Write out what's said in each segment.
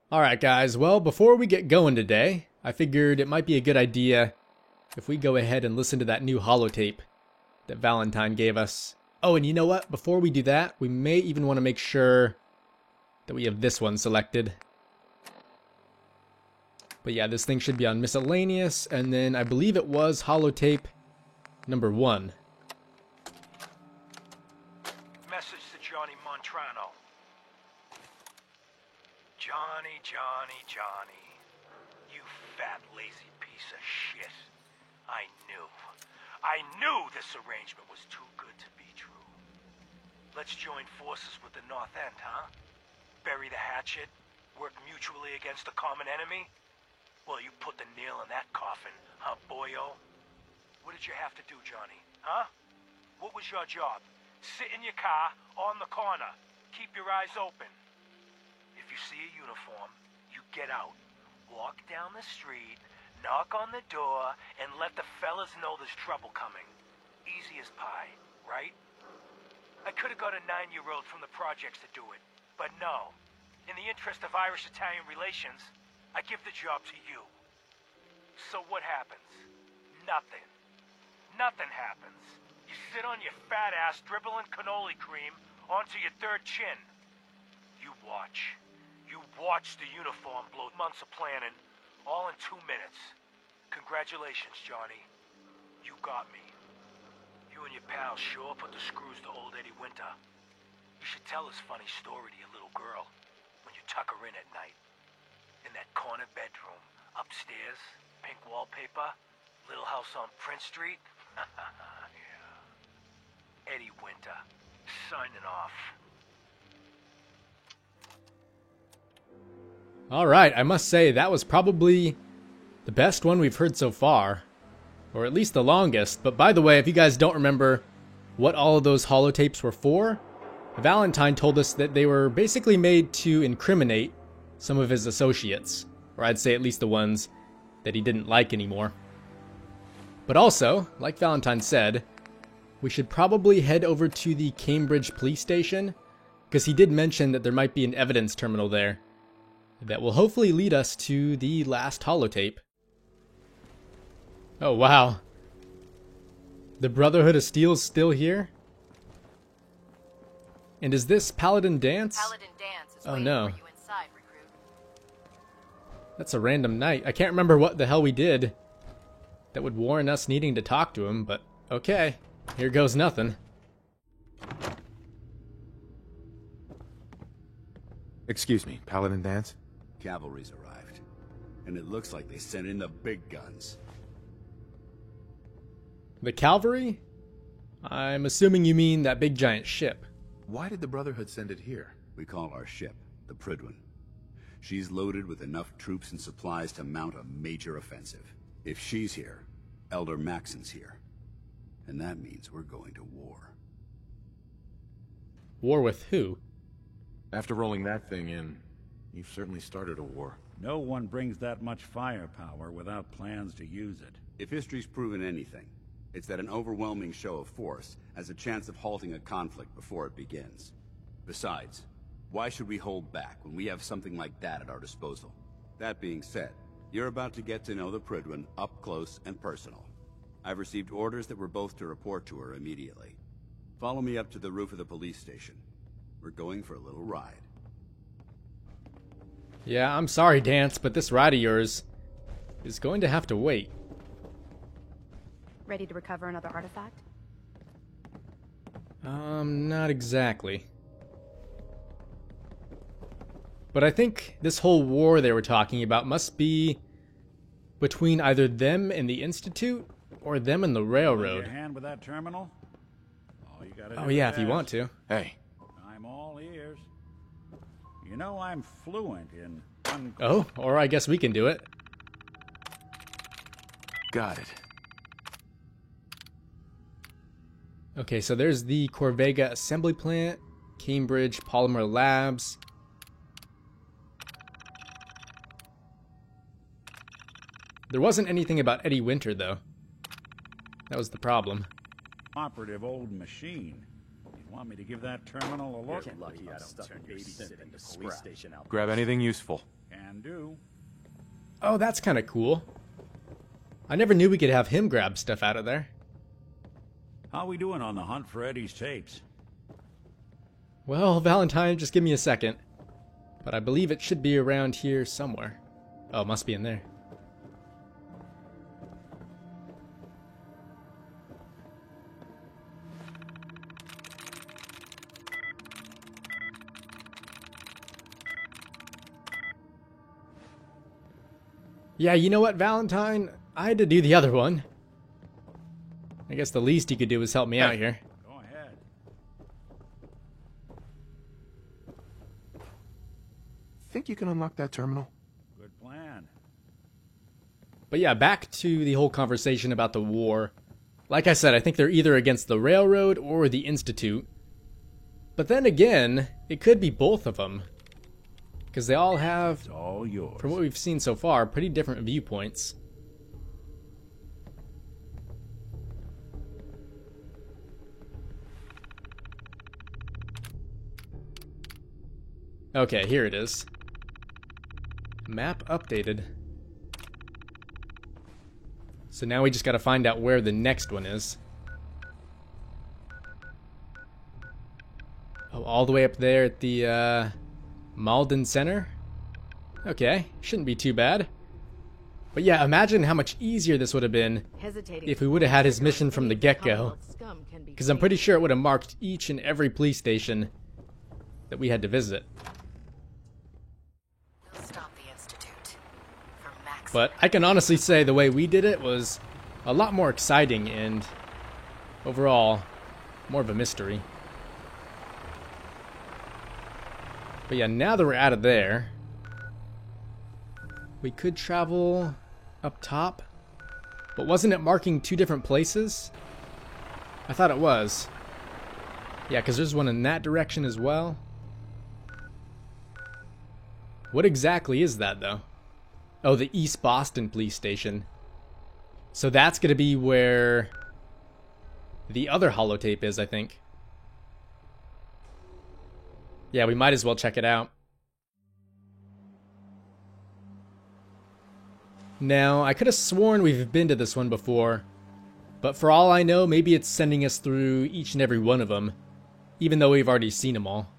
Alright guys, well before we get going today, I figured it might be a good idea if we go ahead and listen to that new holotape that Valentine gave us. Oh, and you know what? Before we do that, we may even want to make sure that we have this one selected. But yeah, this thing should be on miscellaneous, and then I believe it was holotape number 1. Message to Johnny Montrano. Johnny, you fat lazy piece of shit. I knew this arrangement was too good to be true. Let's join forces with the North End, huh? Bury the hatchet, work mutually against a common enemy? Well, you put the nail in that coffin, huh, boyo? What did you have to do, Johnny, huh? What was your job? Sit in your car, on the corner. Keep your eyes open. If you see a uniform, you get out. Walk down the street, knock on the door, and let the fellas know there's trouble coming. Easy as pie, right? I could have got a 9-year-old from the projects to do it, but no. In the interest of Irish-Italian relations, I give the job to you. So what happens? Nothing. Nothing happens. You sit on your fat ass dribbling cannoli cream onto your third chin. You watch. You watch the uniform blow months of planning, all in 2 minutes. Congratulations, Johnny. You got me. You and your pals sure put the screws to old Eddie Winter. You should tell this funny story to your little girl when you tuck her in at night. In that corner bedroom, upstairs, pink wallpaper, little house on Prince Street. Yeah. Eddie Winter, signing off. Alright, I must say that was probably the best one we've heard so far. Or at least the longest. But by the way, if you guys don't remember what all of those holotapes were for, Valentine told us that they were basically made to incriminate some of his associates. Or I'd say at least the ones that he didn't like anymore. But also, like Valentine said, we should probably head over to the Cambridge police station, because he did mention that there might be an evidence terminal there that will hopefully lead us to the last holotape. Oh wow. The Brotherhood of Steel's still here? And is this Paladin Danse? Paladin Danse is oh no. for you inside, recruit. That's a random night. I can't remember what the hell we did that would warrant us needing to talk to him, but okay. Here goes nothing. Excuse me, Paladin Danse? Cavalry's arrived, and it looks like they sent in the big guns. The cavalry? I'm assuming you mean that big giant ship. Why did the Brotherhood send it here? We call our ship the Prydwen. She's loaded with enough troops and supplies to mount a major offensive. If she's here, Elder Maxon's here. And that means we're going to war. War with who? After rolling that thing in, you've certainly started a war. No one brings that much firepower without plans to use it. If history's proven anything, it's that an overwhelming show of force has a chance of halting a conflict before it begins. Besides, why should we hold back when we have something like that at our disposal? That being said, you're about to get to know the Prydwen up close and personal. I've received orders that we're both to report to her immediately. Follow me up to the roof of the police station. We're going for a little ride. Yeah, I'm sorry, Danse, but this ride of yours is going to have to wait. Ready to recover another artifact? Not exactly. But I think this whole war they were talking about must be between either them and the Institute or them and the railroad. Your hand with that terminal? All you gotta Oh do yeah, is if you ask. want to. Hey, I'm all ears. You know I'm fluent in Oh, or I guess we can do it. got it. Okay, so there's the Corvega Assembly Plant, Cambridge Polymer Labs. There wasn't anything about Eddie Winter, though. That was the problem. operative old machine. You want me to give that terminal a look? Lucky I don't turn your city into police station out. Grab anything useful. Can do. Oh, that's kind of cool. I never knew we could have him grab stuff out of there. How we doing on the hunt for Eddie's tapes? Well, Valentine, just give me a second. But I believe it should be around here somewhere. Oh, it must be in there. Yeah, you know what, Valentine? I had to do the other one. I guess the least you could do is help me out here. Go ahead. Think you can unlock that terminal? Good plan. But yeah, back to the whole conversation about the war. Like I said, I think they're either against the Railroad or the Institute. But then again, it could be both of them. Because they all have, It's all yours. from what we've seen so far, pretty different viewpoints. Okay, here it is. Map updated. So now we just gotta find out where the next one is. Oh, all the way up there at the, Malden Center? Okay, shouldn't be too bad. But yeah, imagine how much easier this would have been if we would have had his mission from the get-go. Because I'm pretty sure it would have marked each and every police station that we had to visit. We'll stop the Institute. For Max. But I can honestly say the way we did it was a lot more exciting and overall more of a mystery. But yeah, now that we're out of there, we could travel up top. But wasn't it marking two different places? I thought it was. Yeah, because there's one in that direction as well. What exactly is that, though? Oh, the East Boston Police Station. So that's going to be where the other holotape is, I think. Yeah, we might as well check it out. Now, I could have sworn we've been to this one before, but for all I know, maybe it's sending us through each and every one of them, even though we've already seen them all.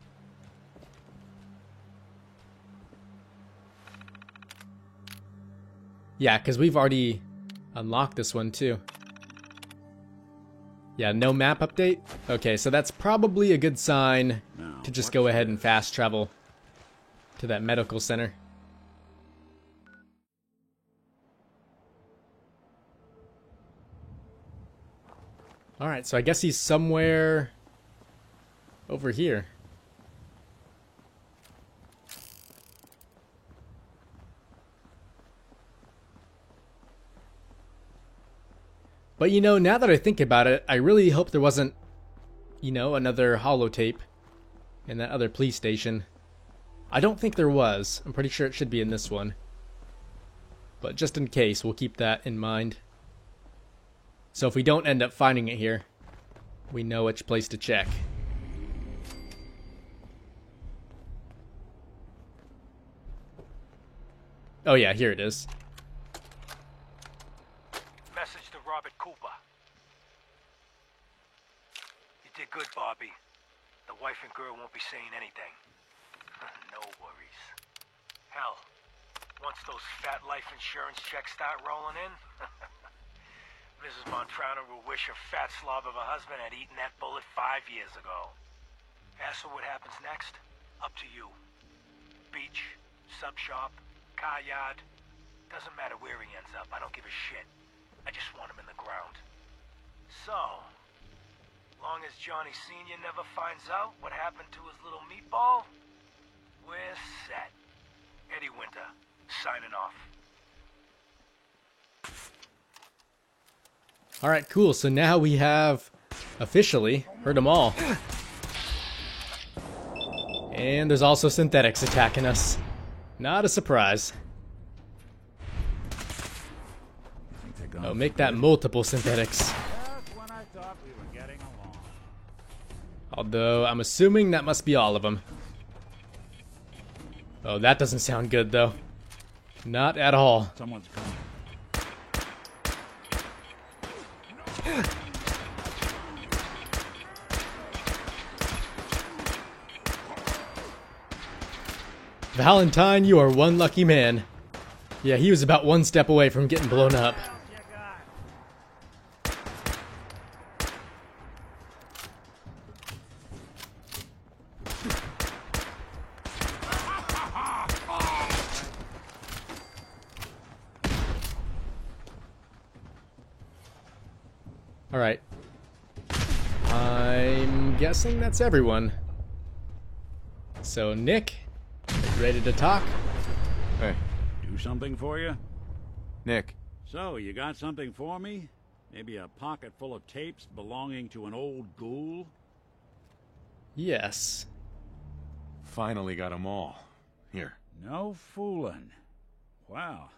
Yeah, because we've already unlocked this one too. Yeah, no map update? Okay, so that's probably a good sign to just go ahead and fast travel to that medical center. Alright, so I guess he's somewhere over here. But you know, now that I think about it, I really hope there wasn't, you know, another holotape in that other police station. I don't think there was. I'm pretty sure it should be in this one. But just in case, we'll keep that in mind. So if we don't end up finding it here, we know which place to check. Oh yeah, here it is. Message to Robert Cooper. You did good, Bobby. The wife and girl won't be saying anything. No worries. Hell, once those fat life insurance checks start rolling in, Mrs. Montrano will wish her fat slob of a husband had eaten that bullet 5 years ago. As for what happens next, up to you. Beach, sub shop, car yard, doesn't matter where he ends up, I don't give a shit. I just want him in the ground. So, long as Johnny Sr. never finds out what happened to his little meatball, we're set. Eddie Winter, signing off. Alright, cool. So now we have officially heard them all. And there's also synthetics attacking us. Not a surprise. Oh, make that multiple synthetics. Just when I thought we were getting along. Although, I'm assuming that must be all of them. Oh, that doesn't sound good, though. Not at all. Someone's coming. Valentine, you are one lucky man. Yeah, he was about one step away from getting blown up. Alright. I'm guessing that's everyone. So, Nick, ready to talk? Hey, Do something for you? Nick. So, you got something for me? Maybe a pocket full of tapes belonging to an old ghoul? Yes. Finally got them all. Here. No fooling. Wow.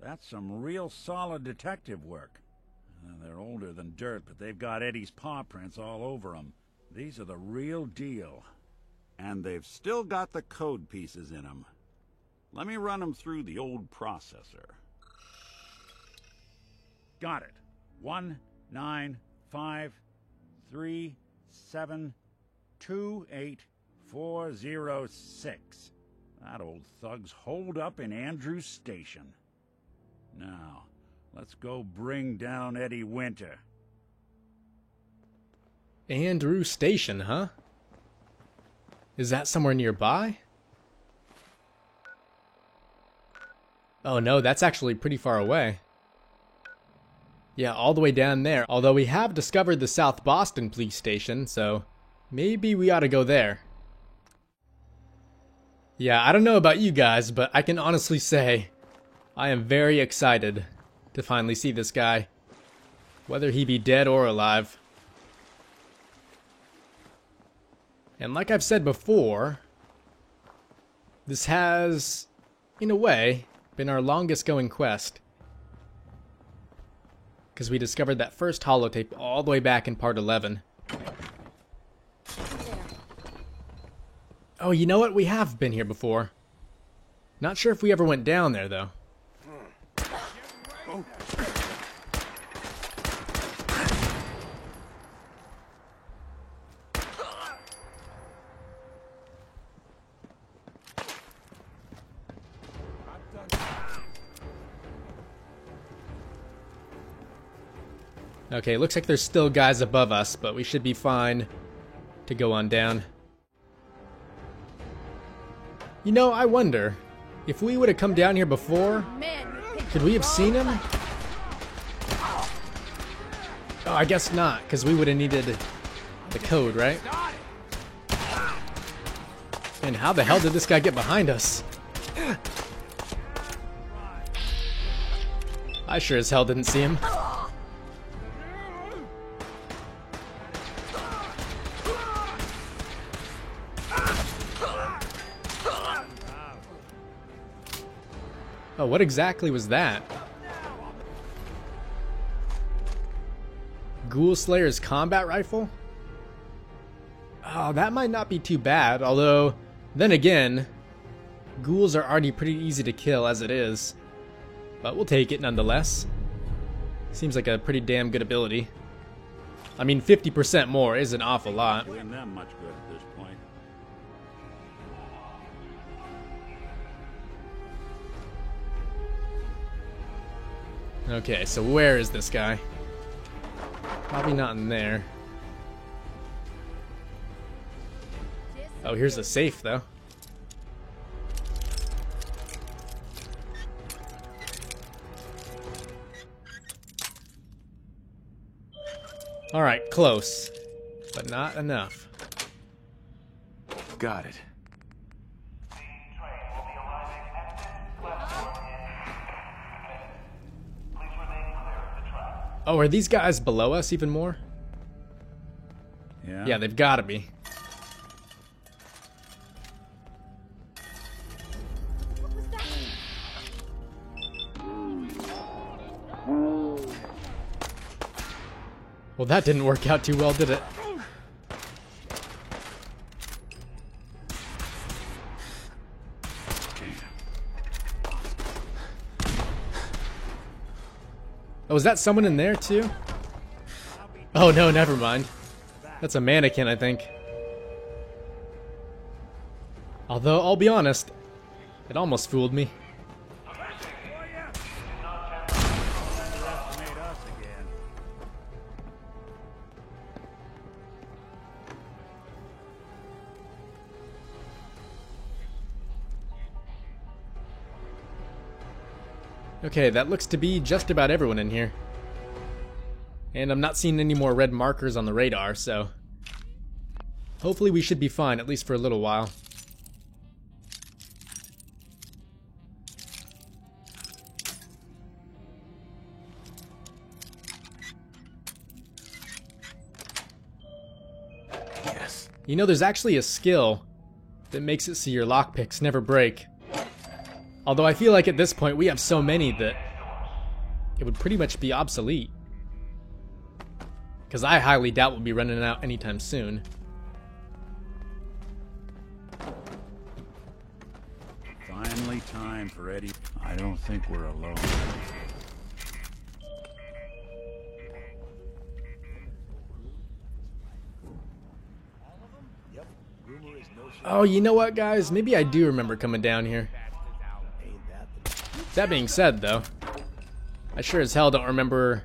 That's some real solid detective work. They're older than dirt, but they've got Eddie's paw prints all over them. These are the real deal. And they've still got the code pieces in them. Let me run them through the old processor. Got it. 19553728406. That old thug's holed up in Andrews Station. Now, let's go bring down Eddie Winter. Andrew Station, huh? Is that somewhere nearby? Oh no, that's actually pretty far away. Yeah, all the way down there. Although we have discovered the South Boston police station, so maybe we ought to go there. Yeah, I don't know about you guys, but I can honestly say I am very excited to finally see this guy, whether he be dead or alive. And like I've said before, this has, in a way, been our longest going quest. Because we discovered that first holotape all the way back in part 11. Oh, you know what? We have been here before. Not sure if we ever went down there, though. Okay, looks like there's still guys above us, but we should be fine to go on down. You know, I wonder, if we would have come down here before, could we have seen him? Oh, I guess not, because we would have needed the code, right? And how the hell did this guy get behind us? I sure as hell didn't see him. Oh, what exactly was that? Ghoul Slayer's combat rifle? Oh, that might not be too bad, although, then again, ghouls are already pretty easy to kill as it is. But we'll take it nonetheless. Seems like a pretty damn good ability. I mean, 50% more is an awful lot. Doing them much good at this point. Okay, so where is this guy? Probably not in there. Oh, here's a safe, though. Alright, close. But not enough. Got it. Oh, are these guys below us even more? Yeah? Yeah, they've got to be. Well, that didn't work out too well, did it? Oh, is that someone in there too? Oh no, never mind. That's a mannequin, I think. Although, I'll be honest, it almost fooled me. Okay, that looks to be just about everyone in here. And I'm not seeing any more red markers on the radar, so hopefully we should be fine, at least for a little while. Yes. You know, there's actually a skill that makes it so your lockpicks never break. Although I feel like at this point we have so many that it would pretty much be obsolete. Because I highly doubt we'll be running out anytime soon. Finally time for Eddie. I don't think we're alone. Oh, you know what, guys? Maybe I do remember coming down here. That being said, though, I sure as hell don't remember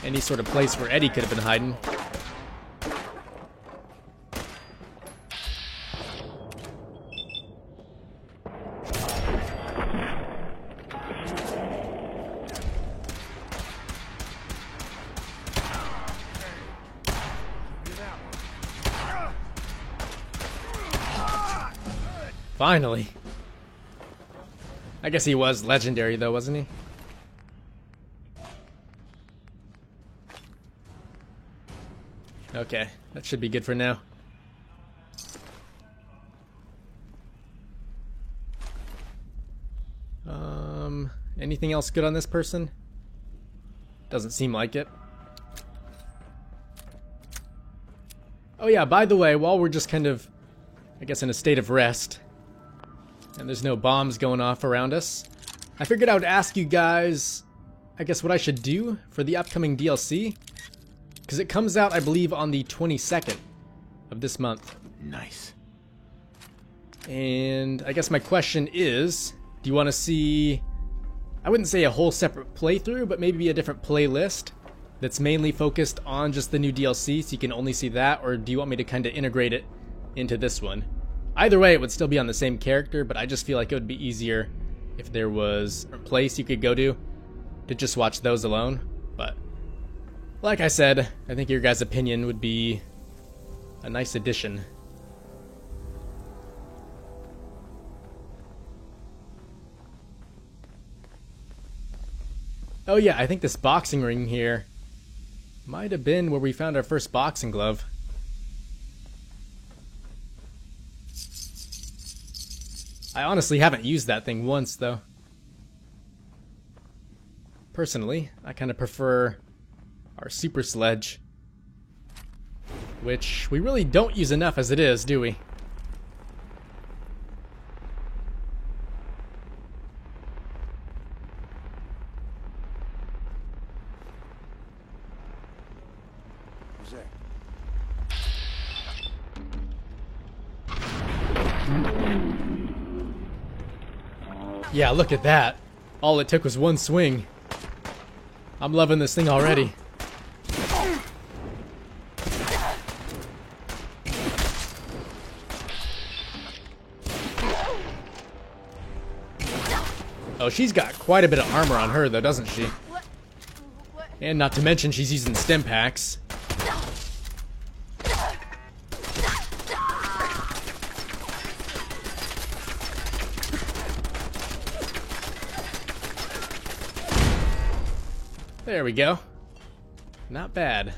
any sort of place where Eddie could have been hiding. Finally. I guess he was legendary though, wasn't he? Okay, that should be good for now. Anything else good on this person? Doesn't seem like it. Oh yeah, by the way, while we're just kind of, I guess, in a state of rest, and there's no bombs going off around us, I figured I would ask you guys, I guess, what I should do for the upcoming DLC. Because it comes out, I believe, on the 22nd of this month. Nice. And I guess my question is, do you want to see, I wouldn't say a whole separate playthrough, but maybe a different playlist that's mainly focused on just the new DLC, so you can only see that, or do you want me to kind of integrate it into this one? Either way, it would still be on the same character, but I just feel like it would be easier if there was a place you could go to just watch those alone. But like I said, I think your guys' opinion would be a nice addition. Oh yeah, I think this boxing ring here might have been where we found our first boxing glove. I honestly haven't used that thing once, though. Personally, I kind of prefer our super sledge, which we really don't use enough as it is, do we? Yeah, look at that. All it took was one swing. I'm loving this thing already. Oh, she's got quite a bit of armor on her though, doesn't she? And not to mention she's using stim packs. There we go. Not bad.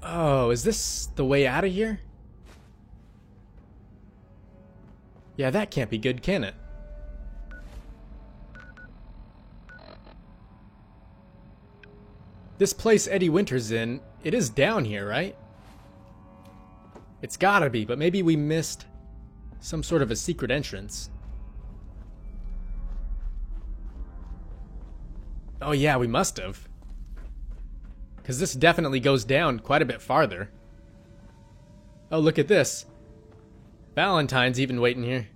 Oh, is this the way out of here? Yeah, that can't be good, can it? This place Eddie Winter's in, it is down here, right? It's gotta be, but maybe we missed some sort of a secret entrance. Oh yeah, we must have. Because this definitely goes down quite a bit farther. Oh, look at this. Valentine's even waiting here.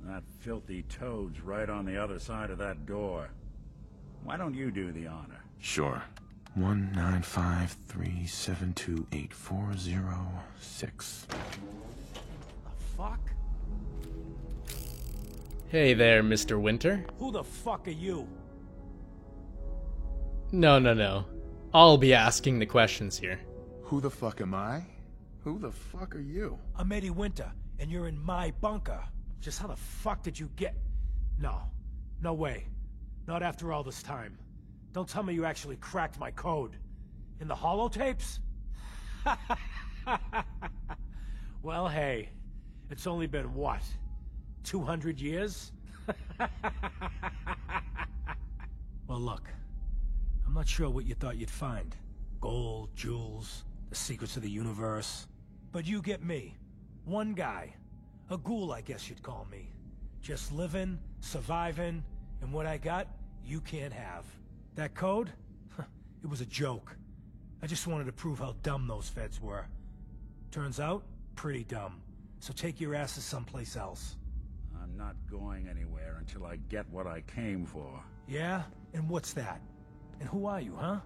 That filthy toad's right on the other side of that door. Why don't you do the honor? Sure. 19537284006. The fuck? Hey there, Mr. Winter. Who the fuck are you? No. I'll be asking the questions here. Who the fuck am I? Who the fuck are you? I'm Eddie Winter, and you're in my bunker. Just how the fuck did you get... No. No way. Not after all this time. Don't tell me you actually cracked my code. In the holotapes? Well, hey. It's only been, what? 200 years? Well, look. I'm not sure what you thought you'd find. Gold, jewels, the secrets of the universe. But you get me. One guy. A ghoul, I guess you'd call me. Just living, surviving, and what I got, you can't have. That code? It was a joke. I just wanted to prove how dumb those feds were. Turns out, pretty dumb. So take your asses someplace else. I'm not going anywhere until I get what I came for. Yeah? And what's that? And who are you, huh?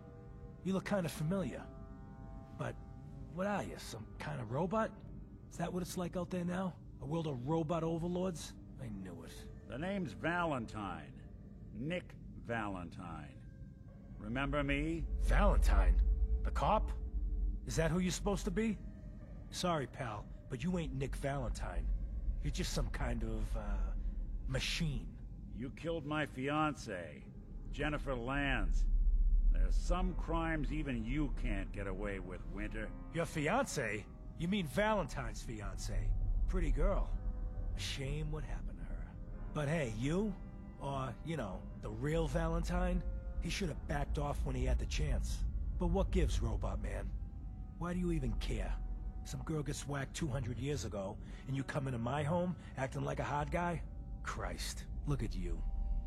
You look kind of familiar. But what are you, some kind of robot? Is that what it's like out there now? A world of robot overlords? I knew it. The name's Valentine. Nick Valentine. Remember me? Valentine? The cop? Is that who you're supposed to be? Sorry, pal, but you ain't Nick Valentine. You're just some kind of, machine. You killed my fiancée, Jennifer Lands. There's some crimes even you can't get away with, Winter. Your fiancée? You mean Valentine's fiancée? Pretty girl. A shame what happened to her. But hey, you? Or, you know, the real Valentine? He should have backed off when he had the chance. But what gives, Robot Man? Why do you even care? Some girl gets whacked 200 years ago, and you come into my home acting like a hard guy? Christ, look at you.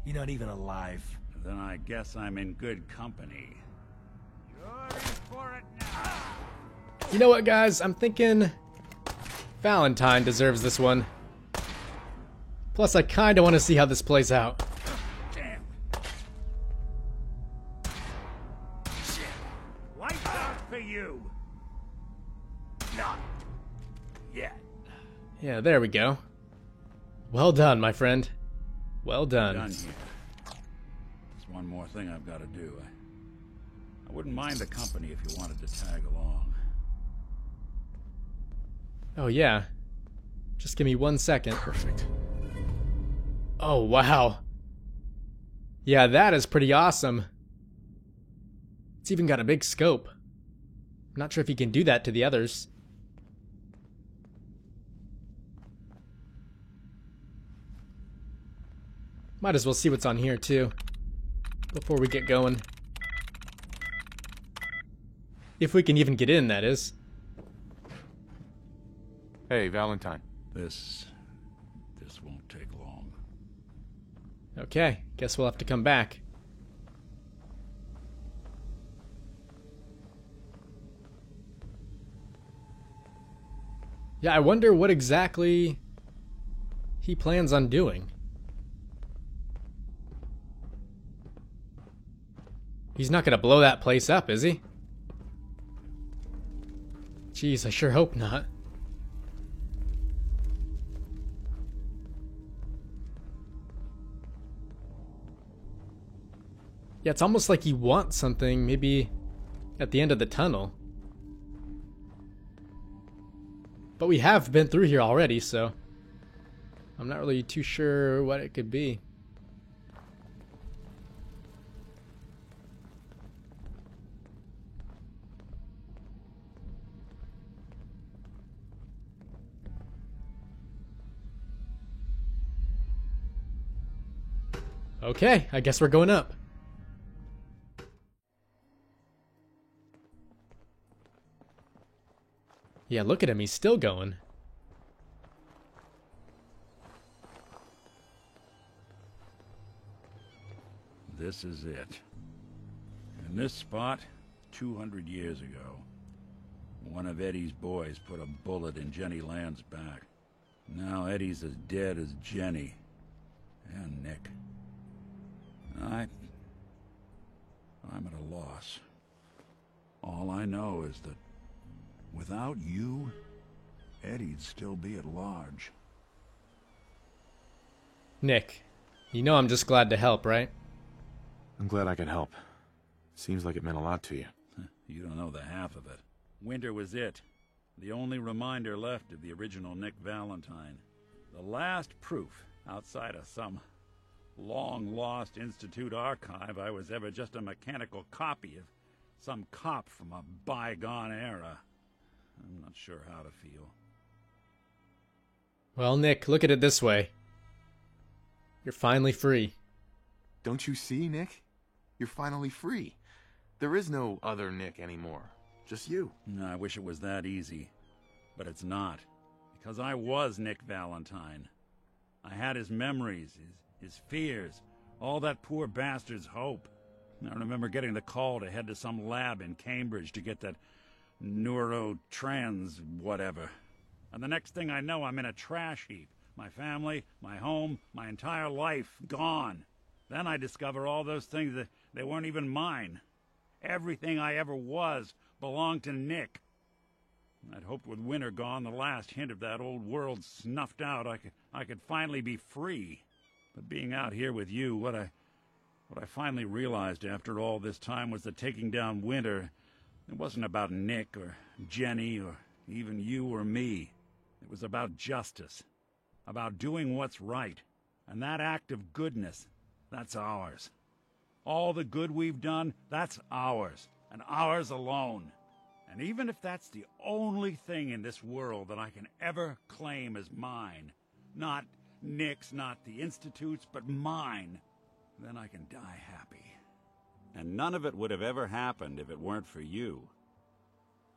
You're not even alive. Then I guess I'm in good company. You're in for it now. You know what, guys? I'm thinking Valentine deserves this one. Plus, I kind of want to see how this plays out. Damn. Shit. Lights out for you. Not yet. Yeah, there we go. Well done, my friend. Well done. Done here. There's one more thing I've got to do. I wouldn't mind the company if you wanted to tag along. Oh, yeah. Just give me 1 second. Perfect. Oh, wow. Yeah, that is pretty awesome. It's even got a big scope. I'm not sure if you can do that to the others. Might as well see what's on here, too, before we get going. If we can even get in, that is. Hey, Valentine. This won't take long. Okay, guess we'll have to come back. Yeah, I wonder what exactly he plans on doing. He's not gonna blow that place up, is he? Jeez, I sure hope not. Yeah, it's almost like he wants something, maybe at the end of the tunnel. But we have been through here already, so I'm not really too sure what it could be. Okay, I guess we're going up. Yeah, look at him, he's still going. this is it. In this spot, 200 years ago, one of Eddie's boys put a bullet in Jenny Land's back. Now Eddie's as dead as Jenny. And Nick. I'm at a loss. All I know is that without you, Eddie'd still be at large. Nick, you know I'm just glad to help, right? I'm glad I could help. Seems like it meant a lot to you. You don't know the half of it. Winter was it. The only reminder left of the original Nick Valentine. The last proof, outside of some long-lost Institute archive, I was ever just a mechanical copy of some cop from a bygone era. I'm not sure how to feel. Well, Nick, look at it this way. You're finally free. Don't you see, Nick? You're finally free. There is no other Nick anymore. Just you. I wish it was that easy. But it's not. Because I was Nick Valentine. I had his memories, his fears, all that poor bastard's hope. I remember getting the call to head to some lab in Cambridge to get that neurotrans whatever. And the next thing I know, I'm in a trash heap. My family, my home, my entire life gone. Then I discover all those things that they weren't even mine. Everything I ever was belonged to Nick. I'd hoped with Winter gone, the last hint of that old world snuffed out, I could finally be free. But being out here with you, what I finally realized after all this time was that taking down Winter, it wasn't about Nick or Jenny or even you or me. It was about justice, about doing what's right. And that act of goodness, that's ours. All the good we've done, that's ours, and ours alone. And even if that's the only thing in this world that I can ever claim as mine, not Nick's, not the Institute's, but mine, then I can die happy. And none of it would have ever happened if it weren't for you.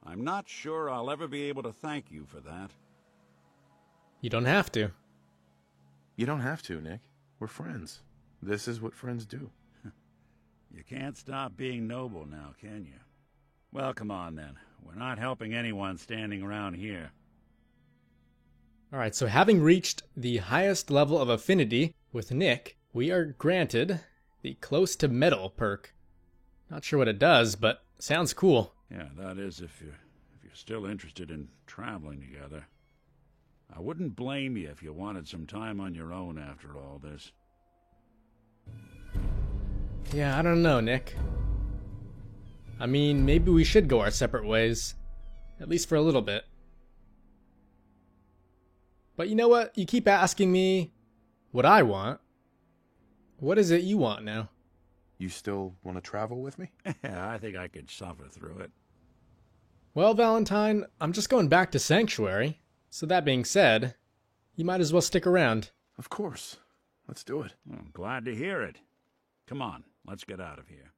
I'm not sure I'll ever be able to thank you for that. You don't have to. You don't have to, Nick. We're friends. This is what friends do. You can't stop being noble now, can you? Well, come on then. We're not helping anyone standing around here. Alright, so having reached the highest level of affinity with Nick, we are granted the Close to Metal perk. Not sure what it does, but sounds cool. Yeah, that is if you're still interested in traveling together. I wouldn't blame you if you wanted some time on your own after all this. Yeah, I don't know, Nick. I mean, maybe we should go our separate ways. At least for a little bit. But you know what? You keep asking me what I want. What is it you want now? You still want to travel with me? Yeah, I think I could suffer through it. Well, Valentine, I'm just going back to Sanctuary. So that being said, you might as well stick around. Of course. Let's do it. I'm glad to hear it. Come on, let's get out of here.